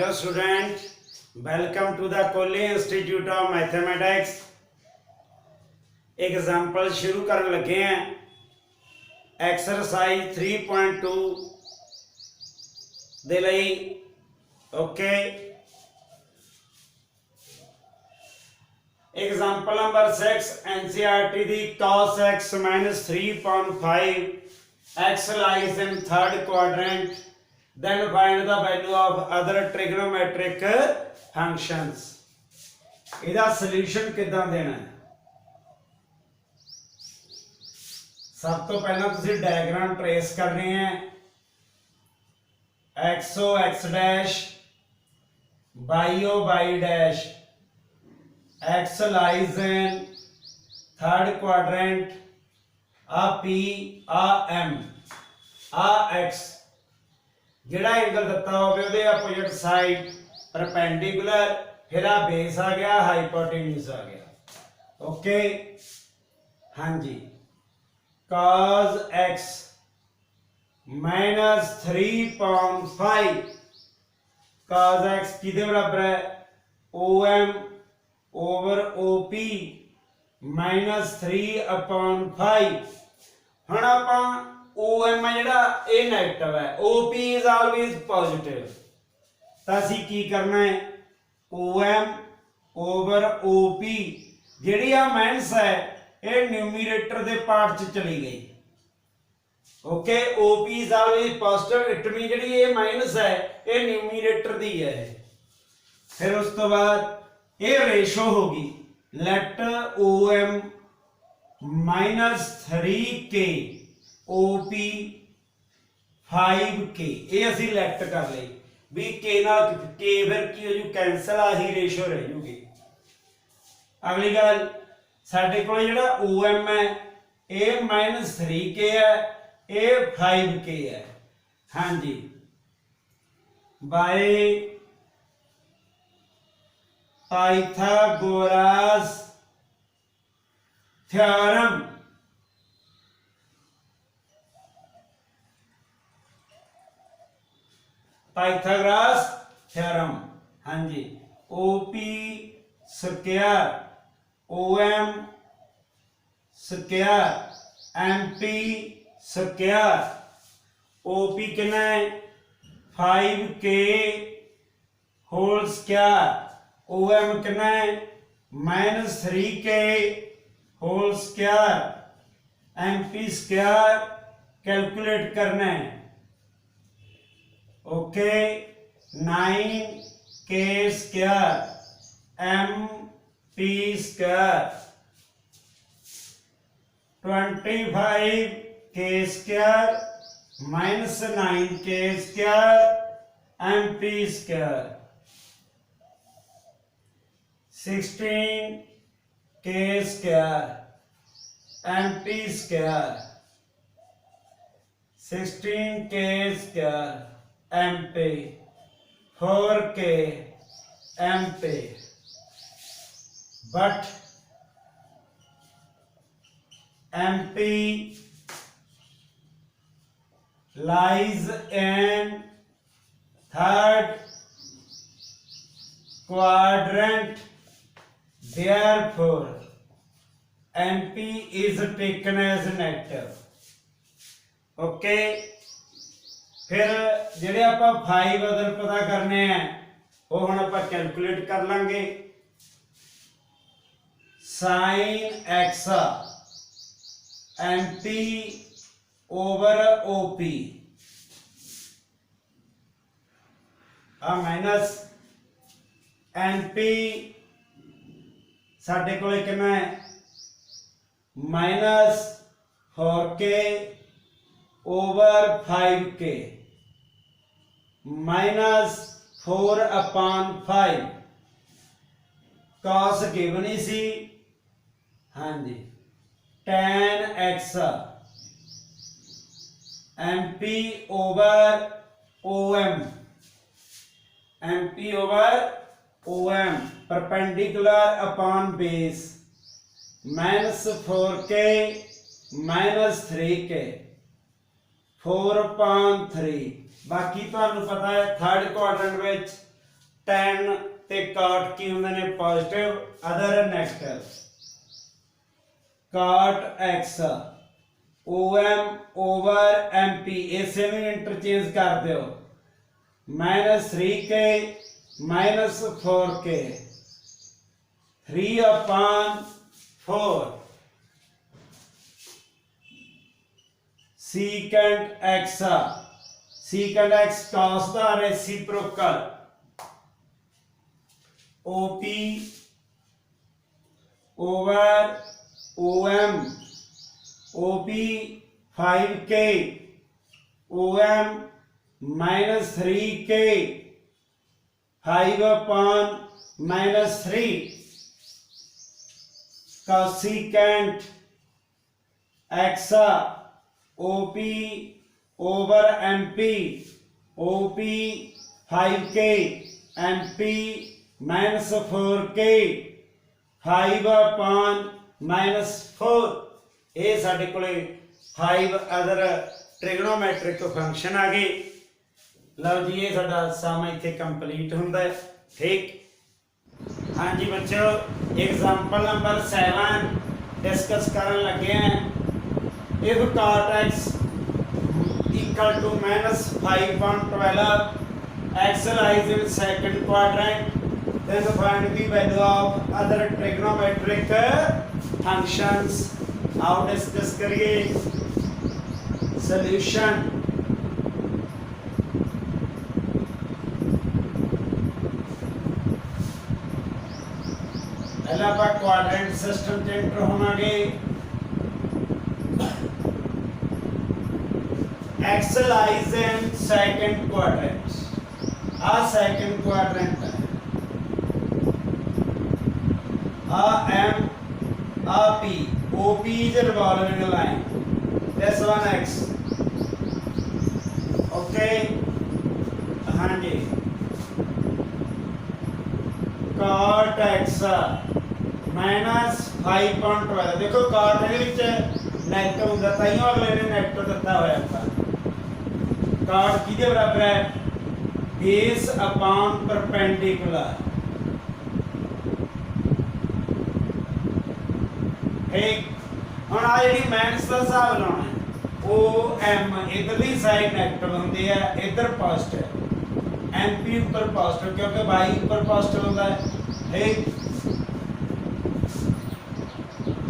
Hello student, welcome to the Kohli Institute of Mathematics. Example शुरू करन लगे हैं exercise 3.2 दे लई okay. Example number 6 NCERT the cos x minus 3/5 x lies in third quadrant, then find the value of other trigonometric functions. इहदा solution किदां देना है? सब तो पहला तुसी डायग्राम ट्रेस करने हैं XO X dash YO Y dash X lies in third quadrant आ पी आ एम आ एक्स जिहड़ा एंगल दिता होवे उहदे अपोजिट साइड परपेंडिकुलर फिर आ बेस आ गया हाइपोटेन्यूज आ गया ओके। हाँ जी cos x minus 3/5 cos x किदे बराबर है OM over OP minus 3/5। हम आपां OM है जिहड़ा ये नेगेटिव है, OP is always positive, तां असीं की करना है OM over OP जिहड़ी आ माइनस है ये न्यूमरेटर दे पार्ट च चली गई okay. OP is always positive, it mean जिहड़ी ये माइनस है ये न्यूमरेटर दी है। फिर उस तो बाद ये रेशो होगी late OM minus 3K OP 5K ये असीं लेट कर ਲਈ भी K नाल K फिर की हो जू कैंसल आही रेशो रह जूगी। अगली गल साडे कोल जिहड़ा OM है ये -3K है ये 5K है। हाँ जी by Pythagoras theorem Pythagoras theorem हाँ जी OP square OM square MP square OP कितना है 5K होल स्क्वायर OM कितना है -3K whole square MP square calculate करना है okay. 9K square MP square 25K square -9K square MP square 16K square MP square 16K square MP 4K MP but MP lies in third quadrant, therefore MP is taken as negative okay. फिर जिहड़े आपां 5 other पता करने हैं वो हुण आपां calculate कर लांगे। sin x MP over OP minus MP साडे कोले कितना है -4K over 5K -4/5 cos given ही सी हाँ जी tan x MP over OM MP over OM perpendicular upon base -4K -3K 4/3 बाकी तुहानू पता है थर्ड क्वाड्रेंट विच tan ਤੇ cot ਕੀ ਹੁੰਦੇ ਨੇ positive, other negative. cot x om over mp ਇਸੇ ਨੂੰ ਇੰਟਰਚੇਂਜ ਕਰ ਦਿਓ, -3k -4k 3/4 secant x cos ਦਾ reciprocal op over om op 5k om -3k 5/-3 cosecant x op over mp op 5k mp -4k 5/-4 ਇਹ ਸਾਡੇ ਕੋਲੇ 5 other ਟ੍ਰਿਗਨੋਮੈਟ੍ਰਿਕ function ਆ ਗਏ। ਲਓ ਜੀ ਇਹ ਸਾਡਾ ਸਮ ਇੱਥੇ ਕੰਪਲੀਟ ਹੁੰਦਾ ਹੈ। ਠੀਕ, ਹਾਂਜੀ ਬੱਚਿਓ, ਐਗਜ਼ਾਮਪਲ ਨੰਬਰ 7 ਡਿਸਕਸ ਕਰਨ ਲੱਗੇ ਹਾਂ। if cot x equal to -5/12 x lies in second quadrant, then find the value of other trigonometric functions। आओ डिस्कस करिए सॉल्यूशन। पहला आप क्वाड्रेंट सिस्टम च एंटर होवांगे। x lies in second quadrant, आ second quadrant है, आ m a p op is a revolving line, this one x, okay। हाँ जी, cot x -5/12 देखो cot ਇਹਦੇ ਵਿੱਚ ਨੈਗੇਟਿਵ ਹੁੰਦਾ, ਤਾਈਓ ਅਗਲੇ ਨੇ ਨੈਗੇਟਿਵ ਦਿੱਤਾ ਹੋਇਆ ਆਪਾਂ। cot ਕਿਹਦੇ ਬਰਾਬਰ ਹੈ? base upon perpendicular। ठीक, ਹੁਣ ਆ ਜਿਹੜੀ ਮਾਈਨਸ ਦਾ ਹਿਸਾਬ ਲਾਉਣਾ ਹੈ, ਉਹ m ਇਧਰਲੀ ਸਾਈਡ ਨੈਗੇਟਿਵ ਹੁੰਦੀ ਹੈ, ਇਧਰ ਪੋਜ਼ਿਟਿਵ, mp ਉੱਪਰ ਪੋਜ਼ਿਟਿਵ ਕਿਉਂਕਿ y ਉੱਪਰ ਪੋਜ਼ਿਟਿਵ ਹੁੰਦਾ ਹੈ। ठीक,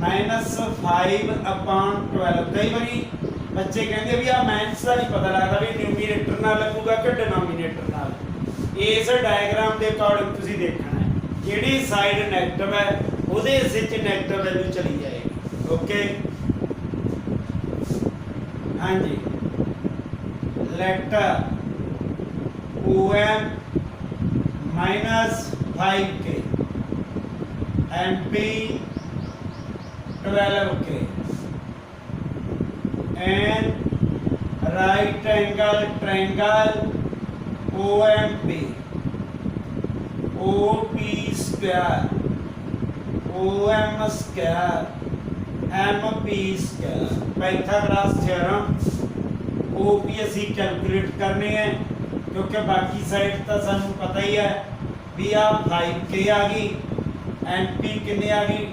-5/12 ਕਈ ਵਾਰੀ ਬੱਚੇ ਕਹਿੰਦੇ ਵੀ ਆ ਮਾਈਨਸ ਦਾ ਨਹੀਂ ਪਤਾ ਲੱਗਦਾ ਵੀ ਨਿਊਮੀਰੇਟਰ ਨਾਲ ਲੱਗੂਗਾ ਕਿ ਡਿਨੋਮੀਨੇਟਰ ਨਾਲ। ਇਸ ਡਾਇਗਰਾਮ ਦੇ ਅਕੋਰਡਿੰਗ ਤੁਸੀਂ ਦੇਖਣਾ ਹੈ, ਜਿਹੜੀ ਸਾਈਡ ਨੈਗੇਟਿਵ ਹੈ ਉਹਦੇ ਹਿੱਸੇ 'ਚ ਨੈਗੇਟਿਵ ਵੈਲਿਊ ਚਲੀ ਜਾਏਗੀ। ਓਕੇ, ਹਾਂਜੀ, light om -5k mp 12k and right angle triangle OMP OP square OM square MP square। Pythagoras theorem OP ਅਸੀਂ कैलकुलेट करने हैं क्योंकि बाकी साइड तो सानू पता ही है भी आ 5k आ गई, MP कितने आ गई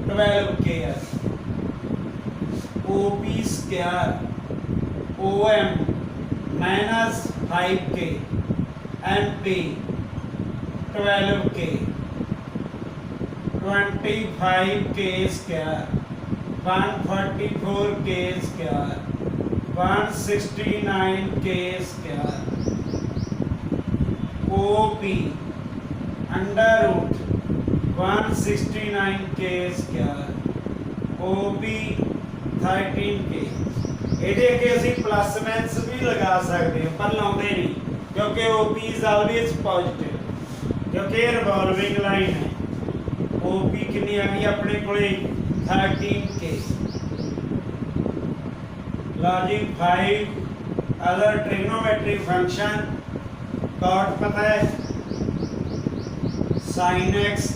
12k है। OP square OM -5k MP 12k 25k square 144k square 169k square OP under root 169k square OP 13k। ਇਹਦੇ ਅੱਗੇ ਅਸੀਂ ਪਲੱਸ ਮਾਈਨਸ ਵੀ ਲਗਾ ਸਕਦੇ ਹਾਂ ਪਰ ਲਾਉਂਦੇ ਨਹੀਂ ਕਿਉਂਕਿ OP is always positive ਕਿਉਂਕਿ ਇਹ ਰਿਵੋਲਵਿੰਗ ਲਾਈਨ ਹੈ। OP ਕਿੰਨੀ ਆ ਗਈ ਆਪਣੇ ਕੋਲੇ 13k। लो जी 5 अदर ट्रिग्नोमेट्रिक फंक्शन। cot पता है sin x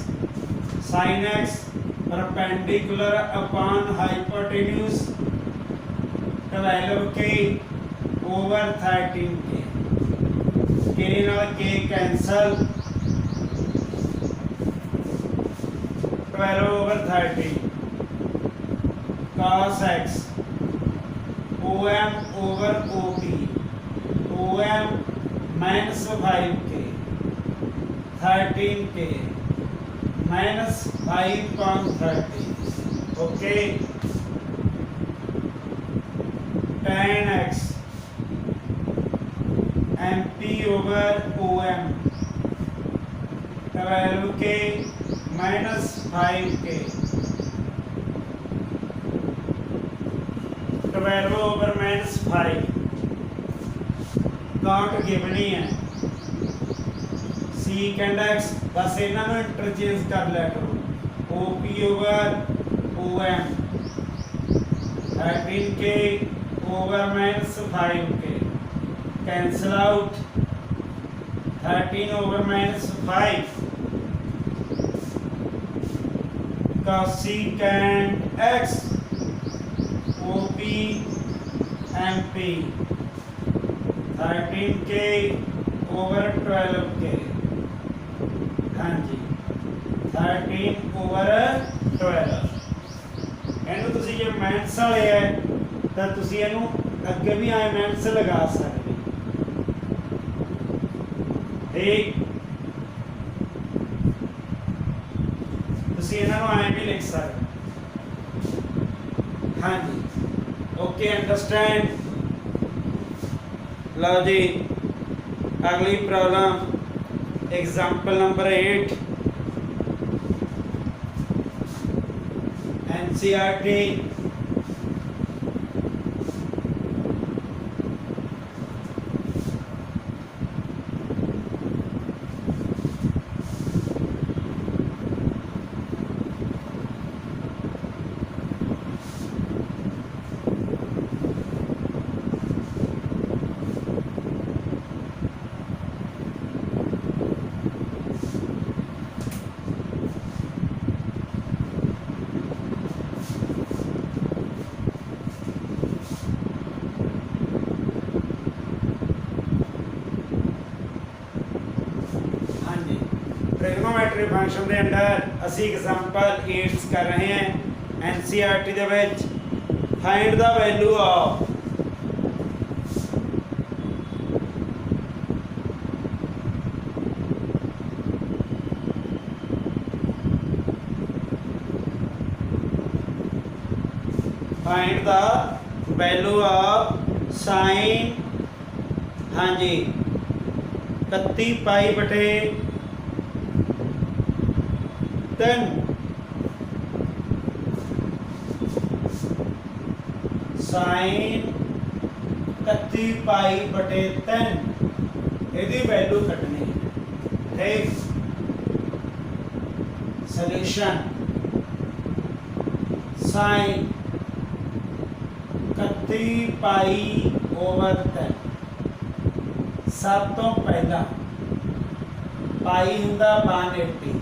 perpendicular upon hypotenuse 12k over 13k। k नाल k cancel 12/30 cos x OM over OP OM minus 5k 13k minus 5/30 okay tan x MP over OM 12k minus 5k 12 over minus 5 काट गिवनी है secant x बस इन्हां नूं interchange कर लिया करो OP over OM 13k over minus 5k cancel out 13 over minus 5 cosecant x OP MP 13k over 12k हाँ जी 13 over 12 ਇਹਨੂੰ ਤੁਸੀਂ ਜੇ ਮੈਥਸ ਵਾਲੇ ਹੈ ਤਾਂ ਤੁਸੀਂ ਇਹਨੂੰ ਅੱਗੇ ਵੀ ਆਏ ਮੈਥਸ ਲਗਾ ਸਕਦੇ ਠੀਕ ਤੁਸੀਂ ਇਹਨਾਂ ਨੂੰ ਆਏ ਵੀ ਲਿਖ ਸਕਦੇ हाँ जी ओके अंडरस्टैंड लो जी अगली problem example number 8 NCERT trigonometry function के अंडर असी एग्जाम्पल 8 कर रहे हैं NCERT they which find the value of find the value of sine हाँ जी 31 पाई बटे 3 साइन 31 पाई बटे 3 ਇਹਦੀ वैल्यू कटनी ठीक सॉल्यूशन साइन 31 पाई ओवर 3 सब तो पहला पाई हुंदा 180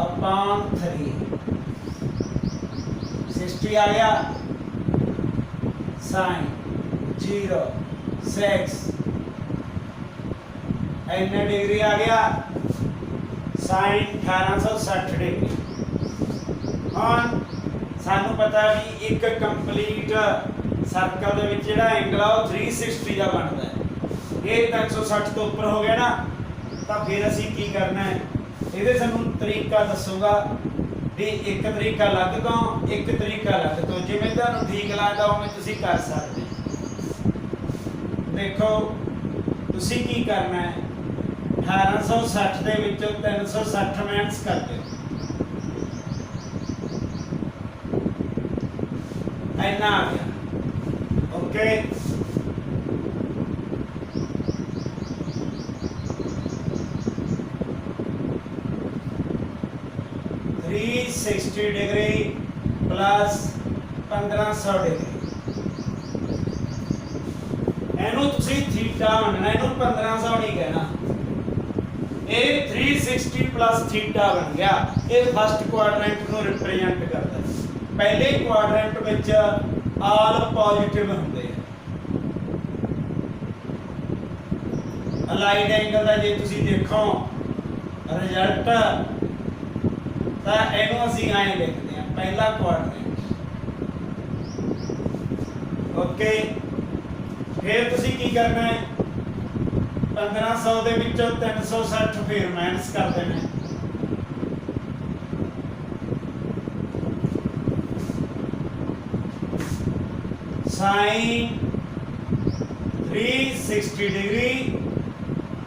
अपॉन 3 60 आ गया साइन 0 6 एन डिग्री आ गया साइन 1860 डिग्री ਹੁਣ ਸਾਨੂੰ ਪਤਾ ਵੀ ਇੱਕ ਕੰਪਲੀਟ ਸਰਕਲ ਦੇ ਵਿੱਚ ਜਿਹੜਾ ਐਂਗਲ ਆ ਉਹ 360 ਦਾ ਬਣਦਾ ਹੈ ਇਹ 360 ਤੋਂ ਉੱਪਰ ਹੋ ਗਿਆ ਨਾ ਤਾਂ ਫਿਰ ਅਸੀਂ ਕੀ ਕਰਨਾ ਹੈ ਇਹਦੇ ਸਾਨੂੰ ਤਰੀਕਾ ਦੱਸੂਗਾ ਵੀ ਇੱਕ ਤਰੀਕਾ ਅਲੱਗ ਤੋਂ ਇੱਕ ਤਰੀਕਾ ਅਲੱਗ ਤੋਂ ਜਿਵੇਂ ਤੁਹਾਨੂੰ ਠੀਕ ਲੱਗਦਾ ਉਵੇਂ ਤੁਸੀਂ ਕਰ ਸਕਦੇ ਦੇਖੋ ਤੁਸੀਂ ਕੀ ਕਰਨਾ ਹੈ 1860 ਦੇ ਵਿੱਚੋਂ 360 ਮਾਈਨਸ ਕਰ ਦਿਓ ਇੰਨਾ ਆ ਗਿਆ ਓਕੇ डिग्री प्लस 1500 डिग्री ਇਹਨੂੰ ਤੁਸੀਂ ਥੀਟਾ ਮੰਨਣਾ ਇਹਨੂੰ 1500 ਨਹੀਂ ਕਹਿਣਾ ਇਹ 360 प्लस थीटा बन गया ਇਹ ਫਸਟ ਕੁਆਡਰੈਂਟ ਨੂੰ ਰਿਪਰੈਜ਼ੈਂਟ ਕਰਦਾ ਹੈ ਪਹਿਲੇ ਕੁਆਡਰੈਂਟ ਵਿੱਚ ਆਲ ਪੋਜ਼ਿਟਿਵ ਹੁੰਦੇ ਆ ਅਲਾਈਡ ਐਂਗਲ ਦਾ ਜੇ ਤੁਸੀਂ ਦੇਖੋ ਰਿਜ਼ਲਟ ਤਾਂ ਇਹਨੂੰ ਅਸੀਂ ਐਂ ਲਿਖਦੇ ਹਾਂ ਪਹਿਲਾ ਕੁਆਡਰੈਂਟ। ਓਕੇ, ਫਿਰ ਤੁਸੀਂ ਕੀ ਕਰਨਾ ਹੈ 1500 ਦੇ ਵਿੱਚੋਂ 360 ਫਿਰ ਮਾਈਨਸ ਕਰ ਦੇਣਾ ਹੈ। साइन 360 डिग्री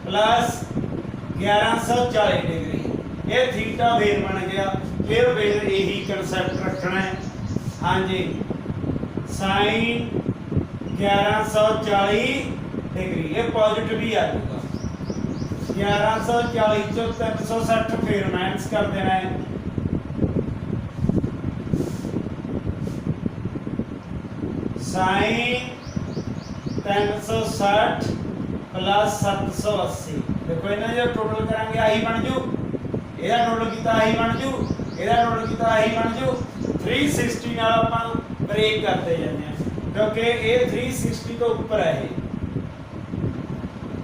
प्लस 1140 डिग्री, ये थीटा वेर बन गया। फिर वेर यही कंसेप्ट रखना है। हाँ जी, साइन 1140 डिग्री ये पॉजिटिव ही आ जाएगा। 1140 चो 360 फिर माइनस कर देना है। साइन 360 प्लस 780, देखो इन्हें जो टोटल करेंगे आही बन जू, ਇਹਦਾ ਟੋਟਲ ਕੀਤਾ ਆਹੀ ਬਣ ਜੂ, ਇਹਦਾ ਟੋटल ਕੀਤਾ ਆਹੀ ਬਣ ਜੂ। 360 ਨਾਲ ਆਪਾਂ ਬ੍ਰੇਕ ਕਰਦੇ ਜਾਂਦੇ ਹਾਂ ਕਿਉਂਕਿ ਇਹ 360 ਤੋਂ ਉੱਪਰ ਹੈ। ਇਹ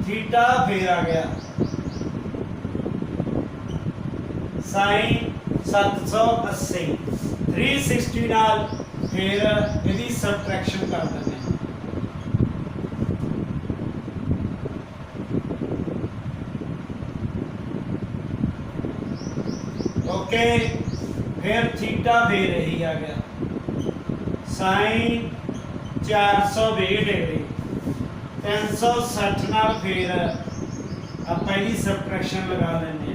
ਥੀਟਾ ਫੇਰ ਆ ਗਿਆ sin 780, 360 ਨਾਲ फिर यदि सबट्रैक्शन कर देते हैं। ओके, फिर थीटा फिर यही आ गया साइन 420 डिग्री 360 नाल फिर आप पहली सबट्रैक्शन लगा लेंगे।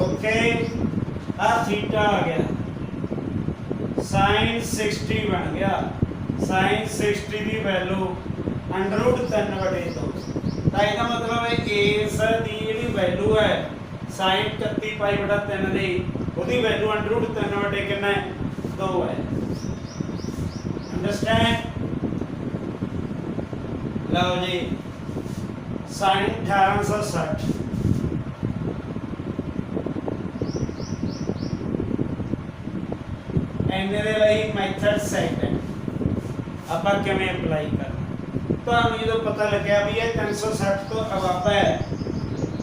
ओके, थीटा आ गया साइन 60 बन गया। साइन 60 की वैल्यू √3/2, तो इसका मतलब है इस दी जिहड़ी वैल्यू है साइन 31π/3 दी उसकी वैल्यू √3/2 कितना है 2 है। अंडरस्टैंड? लो जी, साइन 1860 इन्ने दे लई मैथड सेकंड ਆਪਾਂ ਕਿਵੇਂ ਅਪਲਾਈ ਕਰਨਾ। ਤੁਹਾਨੂੰ ਜਦੋਂ ਪਤਾ ਲੱਗਿਆ ਵੀ ਇਹ 360 ਤੋਂ ਅਵਾਬਾ ਹੈ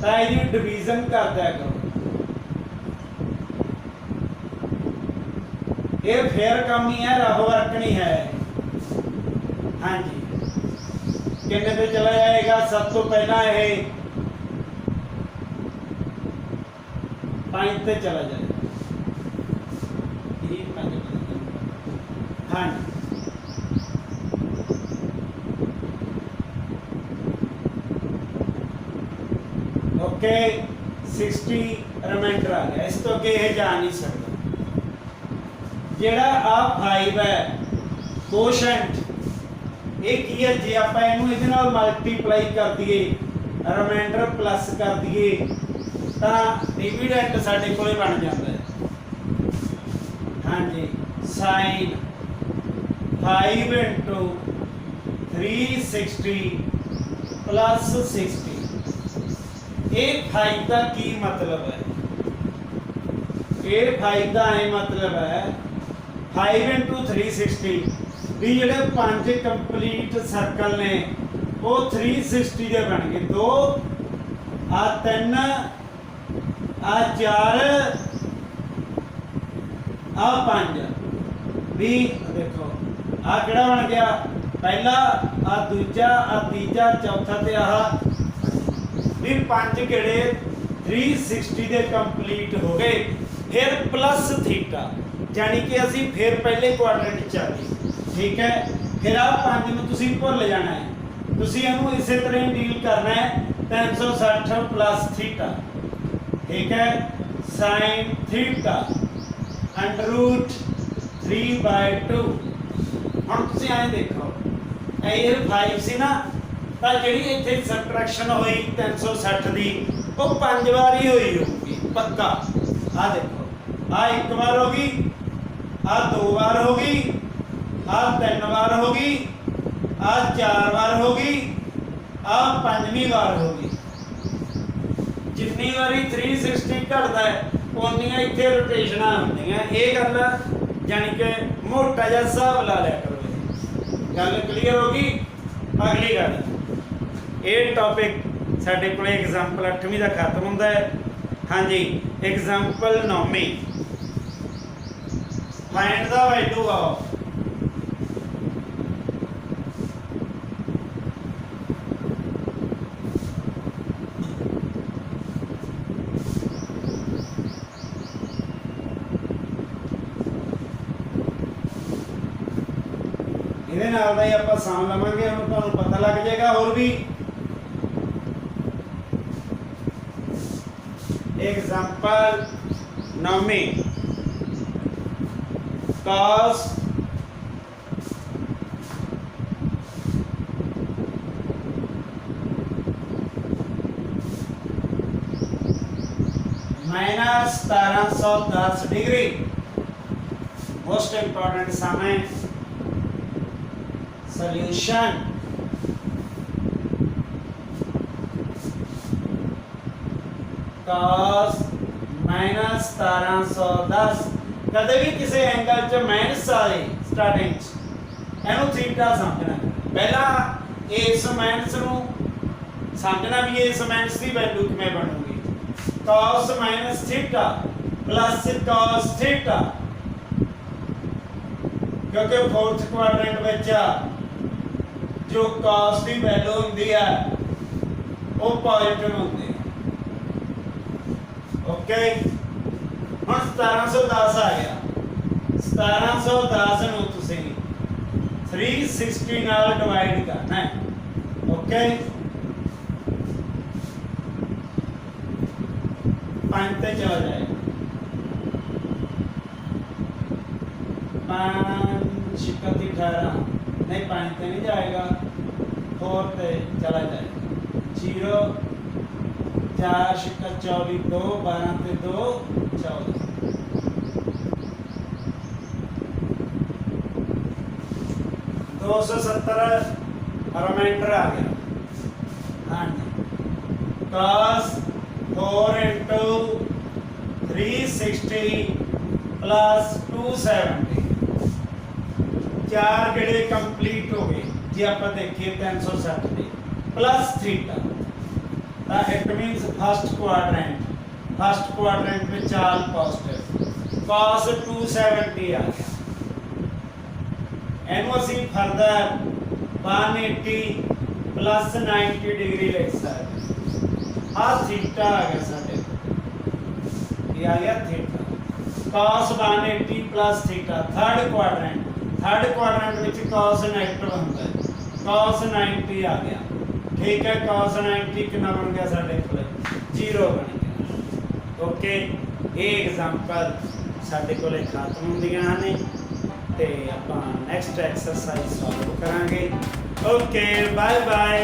ਤਾਂ ਇਹਦੀ ਡਿਵੀਜ਼ਨ ਕਰ ਦਿਆ ਕਰੋ। ਇਹ ਫੇਰ ਕੰਮ ਹੀ ਹੈ, ਰਫ ਵਰਕ ਨਹੀਂ ਹੈ। ਹਾਂਜੀ, ਕਿੰਨੇ ਤੇ ਚਲਾ ਜਾਏਗਾ? ਸਭ ਤੋਂ ਪਹਿਲਾਂ ਇਹ 5 ਤੇ चला जाएगा। हाँ, ओके, 60 रिमाइंडर आ गया। इस तो अगे ये जा नहीं सकता। जेड़ा आ 5 है कोशेंट, ये की है जे आप इनू इहदे नाल मल्टीप्लाई कर दिए, रिमाइंडर प्लस कर दिए तो डिविडेंड साडे कोले बन जाता है। हाँ जी, साइन 5 × 360 प्लस 60, ये 5 का की मतलब है? ये 5 का ये मतलब है 5 × 360 भी ਜਿਹੜੇ 5 कंप्लीट सर्कल ने वो 360 ਦੇ बन गए। 2 आ 3 आ 4 आ 5 भी देखो आ किहड़ा बन गया? पहला आ दूजा आ तीजा चौथा ते आह भी 5 किहड़े 360 ਦੇ कंप्लीट हो गए। फिर प्लस थीटा यानी कि असी फिर पहले क्वाड्रेंट च आ गए। ठीक है, फिर आ 5 ਨੂੰ ਤੁਸੀਂ ਭੁੱਲ ਜਾਣਾ है, ਤੁਸੀਂ ਇਹਨੂੰ ਇਸੇ ਤਰ੍ਹਾਂ ਹੀ ਡੀਲ करना है 360 प्लस थीटा। ठीक है, साइन थीटा √3/2। ਹੁਣ ਤੁਸੀਂ ਐਂ ਦੇਖੋ ਇਹ 5 ਸੀ ਨਾ, ਤਾਂ ਜਿਹੜੀ ਇੱਥੇ ਸਬਟ੍ਰੈਕਸ਼ਨ ਹੋਈ 360 ਦੀ ਉਹ 5 ਵਾਰ ਹੀ ਹੋਈ ਹੋਊਗੀ ਪੱਕਾ। ਆ ਦੇਖੋ ਆ 1 ਵਾਰ ਹੋ ਗਈ, ਆ 2 ਵਾਰ ਹੋ ਗਈ, आ 3 बार हो गई, आ 4 बार हो गई, आ 5वीं बार हो गई। जितनी बारी 360 घटता है उन्नियां इत्थे रोटेशनां होंदियां। ये गल यानी कि मोटा जिहा हिसाब ला लिया करो। गल क्लीयर हो गई? अगली गल ਇਹ ਟੌਪਿਕ ਸਾਡੇ ਕੋਲ ਐਗਜ਼ਾਮਪਲ 8ਵੀਂ ਦਾ ਖਤਮ ਹੁੰਦਾ ਹੈ। ਹਾਂਜੀ, ਐਗਜ਼ਾਮਪਲ 9ਵੀਂ, ਫਾਈਂਡ ਦਾ ਵੈਲਿਊ ਆਫ ਇਹਦੇ ਨਾਲ ਦਾ ਹੀ ਆਪਾਂ ਸਮ ਲਵਾਂਗੇ। ਹੁਣ ਤੁਹਾਨੂੰ ਪਤਾ ਲੱਗ ਜਾਏਗਾ ਹੋਰ ਵੀ। एग्जाम्पल 9वीं, cos minus 1710 degree. Most important sum है सॉल्यूशन cos माइनस 1710। कदे भी किसी एंगल च माइनस आए स्टार्टिंग इनू थीटा समझना। पहला इस माइनस नू समझना भी इस माइनस की वैल्यू किवें बनूगी। cos minus theta plus cos theta, क्योंकि फोर्थ क्वाड्रेंट विच जो cos की वैल्यू होंदी है वो पॉजिटिव होंदी है। ओके, हम 1710 आ गया। 1710 नूं तुसीं 360 नाल डिवाइड करना है। ओके, 5 ते चला जाए, 5 छिक्का 18 नहीं, 5 ते नहीं जाएगा, 4 ते चला जाएगा, 0 4 छिक्का 24 2 12 ते 2 14 270 रिमाइंडर आ गया। हाँ जी, cos 4 इंटू 360 प्लस 270 चार गेड़े कंप्लीट हो गए जी। आप देखिए 360 के plus theta, it means first quadrant में चाल पॉजिटिव। cos 270 आ गया। एनू असी फर्दर 180 प्लस 90 डिग्री लिख सकते। आ थीटा आ गया साडे, ये आ गया theta. cos 180 plus theta third quadrant विच cos नेगेटिव होंदा है। cos 90 आ गया। ठीक है, cos 90 कितना बन गया साडे कोल 0 बन गया। ओके, ये एग्जाम्पल साडे कोल खत्म होंदियां ने ते आपां नेक्स्ट एक्सरसाइज सॉल्व करांगे। Okay, bye bye.